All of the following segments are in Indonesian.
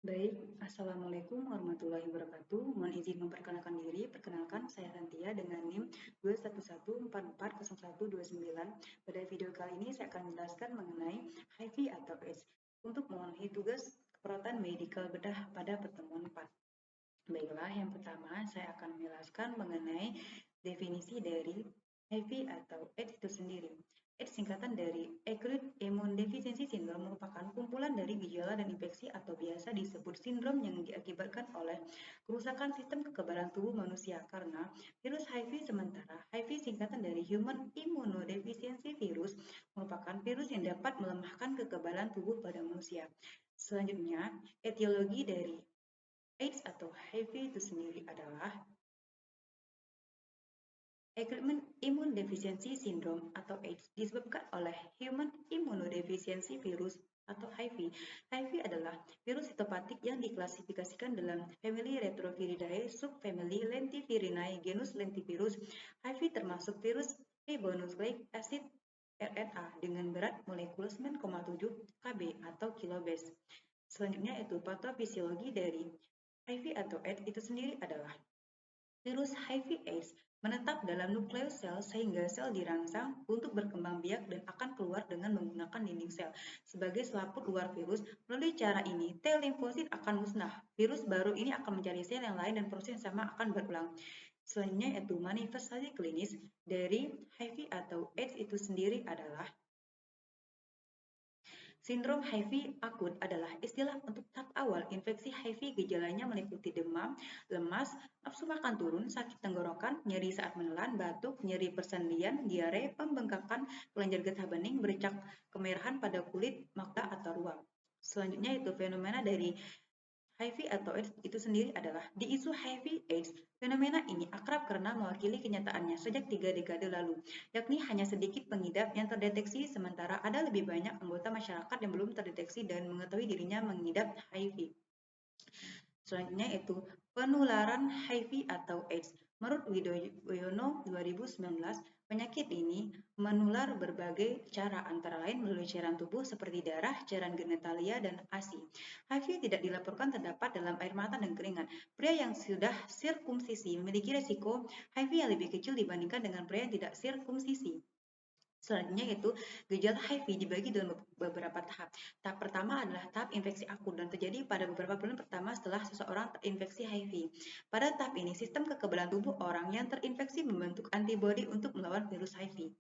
Baik, Assalamualaikum warahmatullahi wabarakatuh. Mohon izin memperkenalkan diri. Perkenalkan, saya Rantia dengan NIM 211440129. Pada video kali ini saya akan menjelaskan mengenai HIV atau AIDS untuk memenuhi tugas keperawatan medikal bedah pada pertemuan 4. Baiklah, yang pertama saya akan menjelaskan mengenai definisi dari HIV atau AIDS itu sendiri. AIDS singkatan dari Acute Immune Deficiency Syndrome merupakan kumpulan dari gejala dan infeksi atau biasa disebut sindrom yang diakibatkan oleh kerusakan sistem kekebalan tubuh manusia karena virus HIV. Sementara HIV singkatan dari Human Immunodeficiency Virus merupakan virus yang dapat melemahkan kekebalan tubuh pada manusia. Selanjutnya, etiologi dari AIDS atau HIV itu sendiri adalah Acute Immune Deficiency Syndrome atau AIDS disebabkan oleh Human Immunodeficiency Virus atau HIV. HIV adalah virus sitopatik yang diklasifikasikan dalam famili Retroviridae, subfamili Lentivirinae, genus Lentivirus. HIV termasuk virus ribonucleic acid RNA dengan berat molekul 9,7 kb atau kilobase. Selanjutnya itu patofisiologi dari HIV atau AIDS itu sendiri adalah virus HIV/AIDS menetap dalam nukleus sel sehingga sel dirangsang untuk berkembang biak dan akan keluar dengan menggunakan dinding sel. Sebagai selaput luar virus, melalui cara ini T limfosit akan musnah. Virus baru ini akan mencari sel yang lain dan proses yang sama akan berulang. Selanjutnya yaitu manifestasi klinis dari HIV atau AIDS itu sendiri adalah Sindrom HIV akut adalah istilah untuk tahap awal infeksi HIV. Gejalanya meliputi demam, lemas, nafsu makan turun, sakit tenggorokan, nyeri saat menelan, batuk, nyeri persendian, diare, pembengkakan, kelenjar getah bening, bercak kemerahan pada kulit, mata atau ruam. Selanjutnya itu fenomena dari HIV atau AIDS itu sendiri adalah di isu HIV/AIDS. Fenomena ini akrab karena mewakili kenyataannya sejak 3 dekade lalu, yakni hanya sedikit pengidap yang terdeteksi sementara ada lebih banyak anggota masyarakat yang belum terdeteksi dan mengetahui dirinya mengidap HIV. Selanjutnya itu penularan HIV atau AIDS. Menurut Widoyono 2019, penyakit ini menular berbagai cara antara lain melalui cairan tubuh seperti darah, cairan genitalia, dan ASI. HIV tidak dilaporkan terdapat dalam air mata dan keringat. Pria yang sudah sirkumsisi memiliki resiko HIV yang lebih kecil dibandingkan dengan pria yang tidak sirkumsisi. Selanjutnya yaitu gejala HIV dibagi dalam beberapa tahap. Tahap pertama adalah tahap infeksi akut dan terjadi pada beberapa bulan pertama setelah seseorang terinfeksi HIV. Pada tahap ini, sistem kekebalan tubuh orang yang terinfeksi membentuk antibodi untuk melawan virus HIV.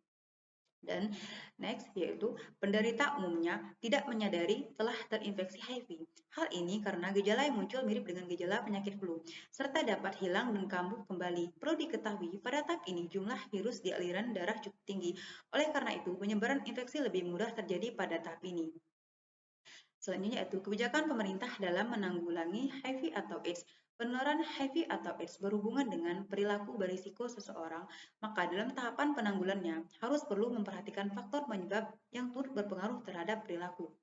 Dan next yaitu penderita umumnya tidak menyadari telah terinfeksi HIV. Hal ini karena gejala yang muncul mirip dengan gejala penyakit flu, serta dapat hilang dan kambuh kembali. Perlu diketahui, pada tahap ini jumlah virus di aliran darah cukup tinggi. Oleh karena itu, penyebaran infeksi lebih mudah terjadi pada tahap ini. Selanjutnya yaitu kebijakan pemerintah dalam menanggulangi HIV atau AIDS. Penularan HIV atau AIDS berhubungan dengan perilaku berisiko seseorang, maka dalam tahapan penanggulannya harus perlu memperhatikan faktor penyebab yang turut berpengaruh terhadap perilaku.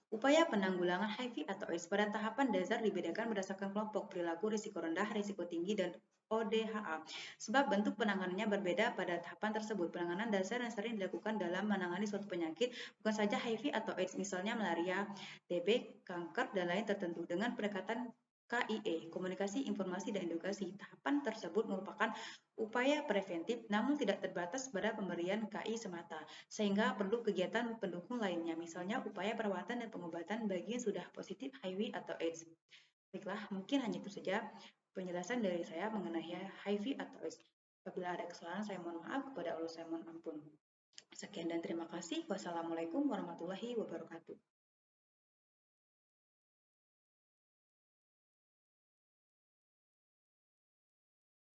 Upaya penanggulangan HIV atau AIDS pada tahapan dasar dibedakan berdasarkan kelompok perilaku risiko rendah, risiko tinggi, dan ODHA. Sebab bentuk penanganannya berbeda pada tahapan tersebut. Penanganan dasar yang sering dilakukan dalam menangani suatu penyakit bukan saja HIV atau AIDS, misalnya malaria, TB, kanker, dan lain tertentu dengan pendekatan KIE, komunikasi, informasi, dan edukasi. Tahapan tersebut merupakan upaya preventif namun tidak terbatas pada pemberian KI semata, sehingga perlu kegiatan pendukung lainnya, misalnya upaya perawatan dan pengobatan bagi yang sudah positif HIV atau AIDS. Baiklah, mungkin hanya itu saja penjelasan dari saya mengenai HIV atau AIDS. Apabila ada kesalahan, saya mohon maaf. Kepada Allah, saya mohon ampun. Sekian dan terima kasih. Wassalamualaikum warahmatullahi wabarakatuh.